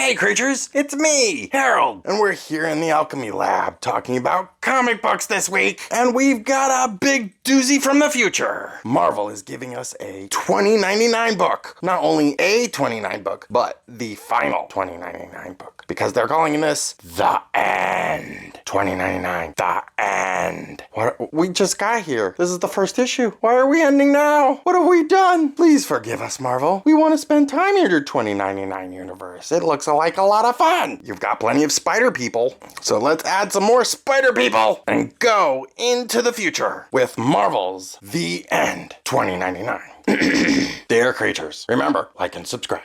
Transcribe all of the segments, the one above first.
Hey creatures, it's me, Harrold, and we're here in the alchemy lab talking about comic books this week, and we've got a big doozy from the future. Marvel is giving us a 2099 book. Not only a 29 book, but the final 2099 book, because they're calling this The End. 2099, The End. What? We just got here. This is the first issue. Why are we ending now? What have we done? Please forgive us, Marvel. We want to spend time in your 2099 universe. It looks like a lot of fun. You've got plenty of spider people. So let's add some more spider people and go into the future with Marvel's The End 2099. Dear creatures, remember, like and subscribe.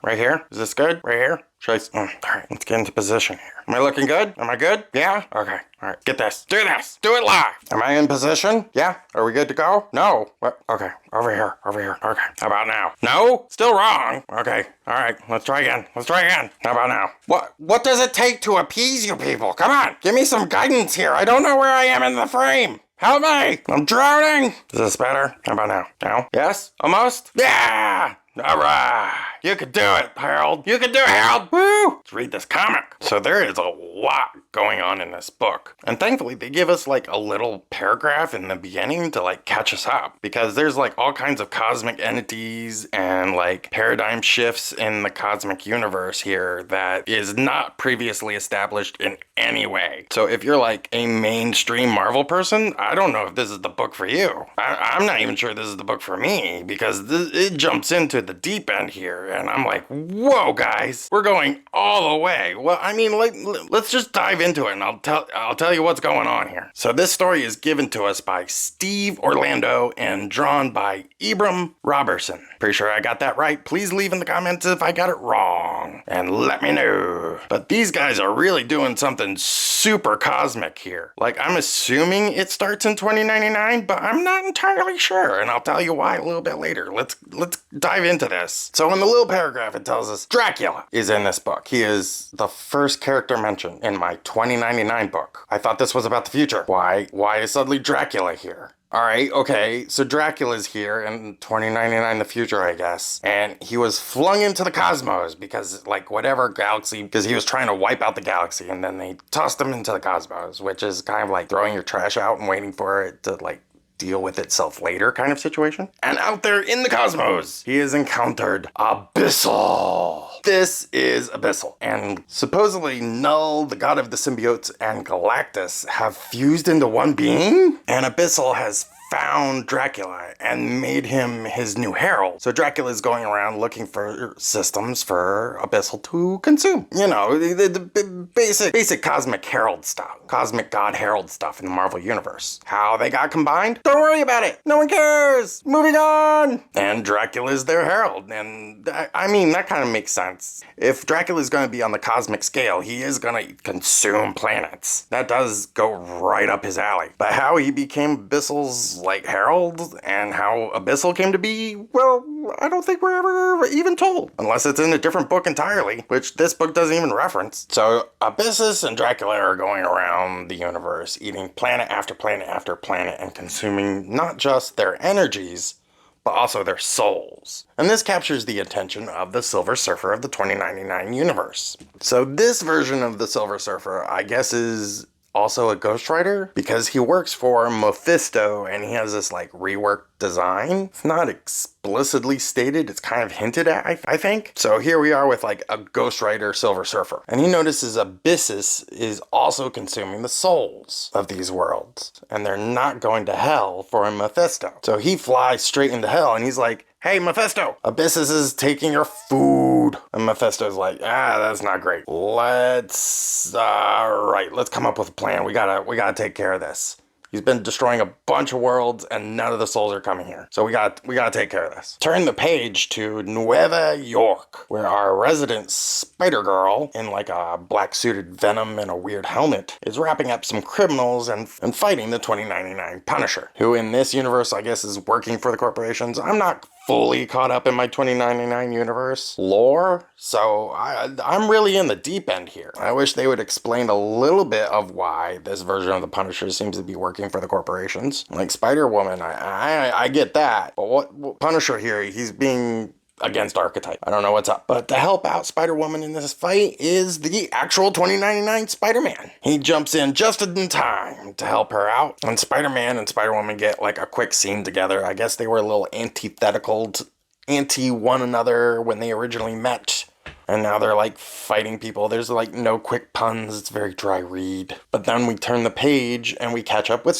Right here? Is this good? Right here? All right, let's get into position here. Am I looking good? Am I good? Yeah? Okay. All right, get this. Do this. Do it live. Am I in position? Yeah? Are we good to go? No. What? Okay. Over here. Okay. How about now? No? Still wrong. Okay. All right. Let's try again. How about now? What does it take to appease you people? Come on. Give me some guidance here. I don't know where I am in the frame. Help me! I'm drowning! Is this better? How about now? No? Yes? Almost? Yeah! Alright! You can do it, Harrold! You can do it, Harrold! Woo! Let's read this comic. So there is a lot going on in this book. And thankfully they give us like a little paragraph in the beginning to like catch us up. Because there's like all kinds of cosmic entities and like paradigm shifts in the cosmic universe here that is not previously established in any way. So if you're like a mainstream Marvel person, I don't know if this is the book for you. I'm not even sure this is the book for me because it jumps into the deep end here and I'm like, whoa guys, we're going all the way. Well, I mean, let's just dive into it and I'll tell you what's going on here. So this story is given to us by Steve Orlando and drawn by Ibram Robertson. Pretty sure I got that right. Please leave in the comments if I got it wrong and let me know. But these guys are really doing something super cosmic here. Like, I'm assuming it starts in 2099, but I'm not entirely sure, and I'll tell you why a little bit later. Let's dive into this. So in the little paragraph, it tells us Dracula is in this book. He is the first character mentioned in my 2099 book. I thought this was about the future. Why is suddenly Dracula here? Alright, okay, so Dracula's here in 2099, the future, I guess. And he was flung into the cosmos because, like, whatever galaxy, because he was trying to wipe out the galaxy, and then they tossed him into the cosmos, which is kind of like throwing your trash out and waiting for it to, like, deal with itself later kind of situation. And out there in the cosmos, he has encountered Abyssal. This is Abyssal. And supposedly Null, the god of the symbiotes, and Galactus have fused into one being. And Abyssal has found Dracula and made him his new herald. So Dracula is going around looking for systems for Abyssal to consume. You know, the basic cosmic herald stuff. Cosmic god herald stuff in the Marvel Universe. How they got combined? Don't worry about it. No one cares. Moving on. And Dracula is their herald. And I mean, that kind of makes sense. If Dracula is going to be on the cosmic scale, he is going to consume planets. That does go right up his alley. But how he became Abyssal's like Harrold and how Abyssal came to be, well, I don't think we're ever even told. Unless it's in a different book entirely, which this book doesn't even reference. So Abyssus and Dracula are going around the universe, eating planet after planet after planet and consuming not just their energies, but also their souls. And this captures the attention of the Silver Surfer of the 2099 universe. So this version of the Silver Surfer, I guess, is also a ghostwriter because he works for Mephisto and he has this like reworked design. It's not explicitly stated, it's kind of hinted at, I think. So here we are with like a ghostwriter Silver Surfer. And he notices Abyssus is also consuming the souls of these worlds. And they're not going to hell for Mephisto. So he flies straight into hell and he's like, hey, Mephisto, Abyssus is taking your food. And Mephisto's like, that's not great. Let's come up with a plan. We gotta take care of this. He's been destroying a bunch of worlds and none of the souls are coming here. So we gotta take care of this. Turn the page to Nueva York, where our resident Spider-Girl, in like a black suited Venom and a weird helmet, is wrapping up some criminals and fighting the 2099 Punisher, who in this universe I guess is working for the corporations. I'm not fully caught up in my 2099 universe lore, so I'm really in the deep end here. I wish they would explain a little bit of why this version of the Punisher seems to be working for the corporations. Like Spider-Woman, I get that, but what Punisher here, he's being against Archetype. I don't know what's up. But to help out Spider-Woman in this fight is the actual 2099 Spider-Man. He jumps in just in time to help her out. And Spider-Man and Spider-Woman get like a quick scene together. I guess they were a little antithetical, anti one another when they originally met. And now they're like fighting people. There's like no quick puns. It's a very dry read. But then we turn the page and we catch up with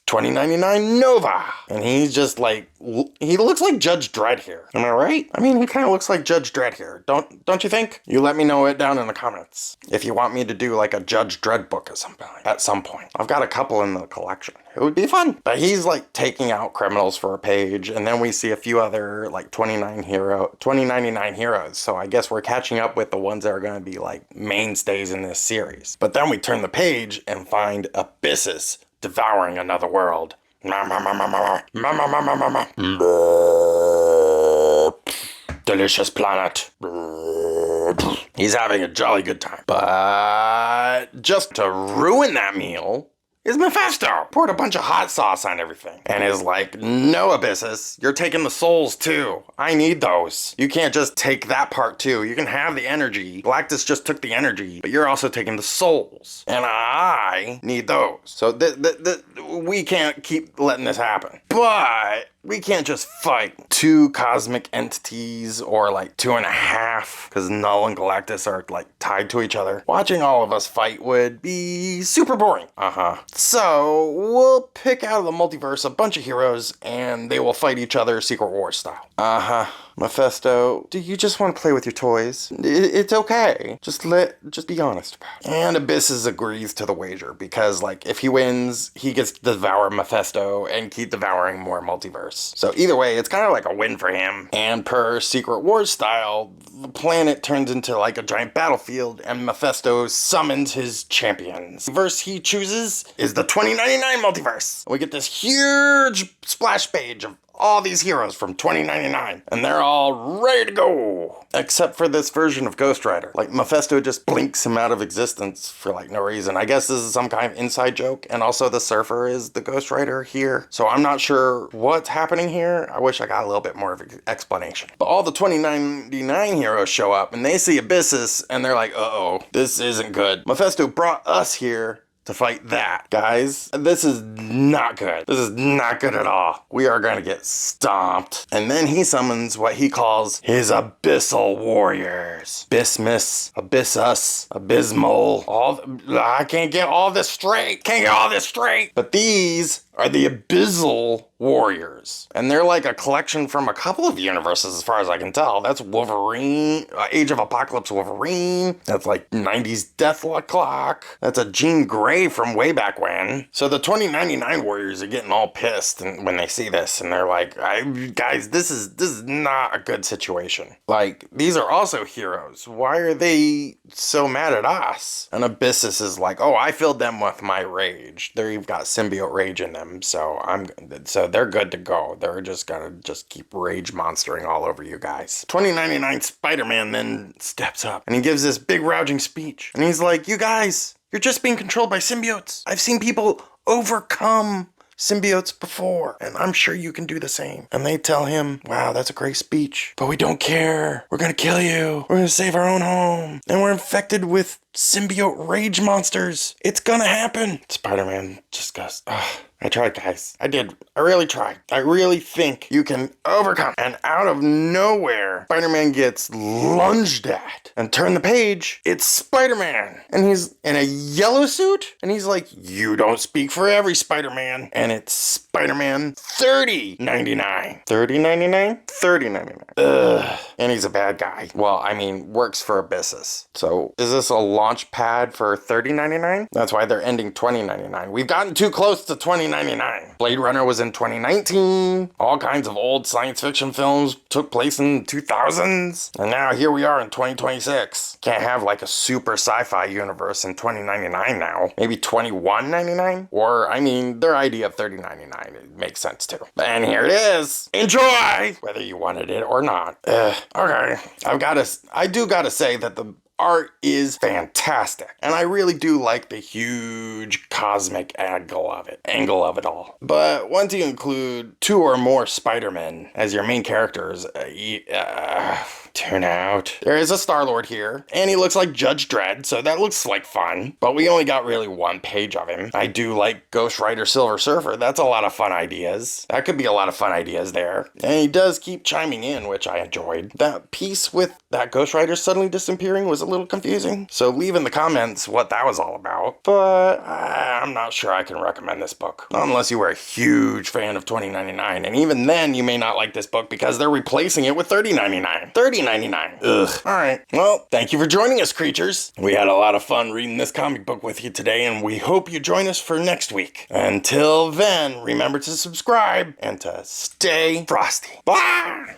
2099 Nova. And he's just like, he looks like Judge Dredd here. Am I right? I mean, he kind of looks like Judge Dredd here. Don't you think? You let me know it down in the comments. If you want me to do like a Judge Dredd book at some point. I've got a couple in the collection. It would be fun. But he's like taking out criminals for a page. And then we see a few other like 2099 heroes. So I guess we're catching up with the ones that are going to be like mainstays in this series. But then we turn the page and find Abyssus devouring another world. Delicious planet. He's having a jolly good time. But just to ruin that meal is Mephisto. Poured a bunch of hot sauce on everything. And is like, no, Abyssus, you're taking the souls too. I need those. You can't just take that part too. You can have the energy. Galactus just took the energy, but you're also taking the souls. And I need those. So we can't keep letting this happen. But we can't just fight two cosmic entities or like 2.5 because Null and Galactus are like tied to each other. Watching all of us fight would be super boring. So we'll pick out of the multiverse a bunch of heroes and they will fight each other Secret Wars style. Mephisto, do you just want to play with your toys? It's okay. Just be honest about it. And Abyssus agrees to the wager because like if he wins, he gets to devour Mephisto and keep devouring more multiverse. So either way, it's kind of like a win for him. And per Secret Wars style, the planet turns into like a giant battlefield and Mephisto summons his champions. The verse he chooses is the 2099 multiverse. We get this huge splash page of all these heroes from 2099 and they're all ready to go. Except for this version of Ghost Rider. Like Mephisto just blinks him out of existence for like no reason. I guess this is some kind of inside joke. And also the Surfer is the Ghost Rider here. So I'm not sure what's happening here. I wish I got a little bit more of an explanation. But all the 2099 heroes show up and they see Abyssus and they're like, uh-oh, this isn't good. Mephisto brought us here to fight that. Guys, this is not good. This is not good at all. We are going to get stomped. And then he summons what he calls his Abyssal Warriors. Bismus, Abyssus, Abysmal. I can't get all this straight. But these are the Abyssal Warriors. And they're like a collection from a couple of universes as far as I can tell. That's Wolverine, Age of Apocalypse Wolverine. That's like 90s Deathlock. That's a Jean Grey from way back when. So the 2099 Warriors are getting all pissed when they see this. And they're like, guys, this is not a good situation. Like, these are also heroes. Why are they so mad at us? And Abyssus is like, oh, I filled them with my rage. They've got symbiote rage in them. So they're good to go. They're just gonna keep rage monstering all over you guys. 2099 Spider-Man then steps up and he gives this big rousing speech. And he's like, you guys, you're just being controlled by symbiotes. I've seen people overcome symbiotes before, and I'm sure you can do the same. And they tell him, wow, that's a great speech, but we don't care. We're gonna kill you. We're gonna save our own home. And we're infected with symbiote rage monsters. It's gonna happen. Spider-Man just goes, ugh. I tried, guys. I did. I really tried. I really think you can overcome. And out of nowhere, Spider-Man gets lunged at. And turn the page, it's Spider-Man. And he's in a yellow suit. And he's like, you don't speak for every Spider-Man. And it's Spider-Man 3099. 3099? 3099. Ugh. And he's a bad guy. Well, I mean, works for Abyssus. So is this a launch pad for 3099? That's why they're ending 2099. We've gotten too close to 2099. Blade Runner was in 2019. All kinds of old science fiction films took place in 2000s. And now here we are in 2026. Can't have like a super sci-fi universe in 2099 now. Maybe 2199? Or, I mean, their idea of 3099, it makes sense too. And here it is. Enjoy! Whether you wanted it or not. Okay. I do gotta say that the art is fantastic. And I really do like the huge cosmic angle of it all. But once you include 2 or more Spider-Men as your main characters, tune out. There is a Star-Lord here, and he looks like Judge Dredd, so that looks like fun. But we only got really 1 page of him. I do like Ghost Rider Silver Surfer. That's a lot of fun ideas. That could be a lot of fun ideas there. And he does keep chiming in, which I enjoyed. That piece with that Ghost Rider suddenly disappearing was a little confusing. So leave in the comments what that was all about. But I'm not sure I can recommend this book. Unless you were a huge fan of $20.99. And even then, you may not like this book because they're replacing it with $30.99. $30.99. Ugh. Alright. Well, thank you for joining us, creatures. We had a lot of fun reading this comic book with you today, and we hope you join us for next week. Until then, remember to subscribe and to stay frosty. Bye!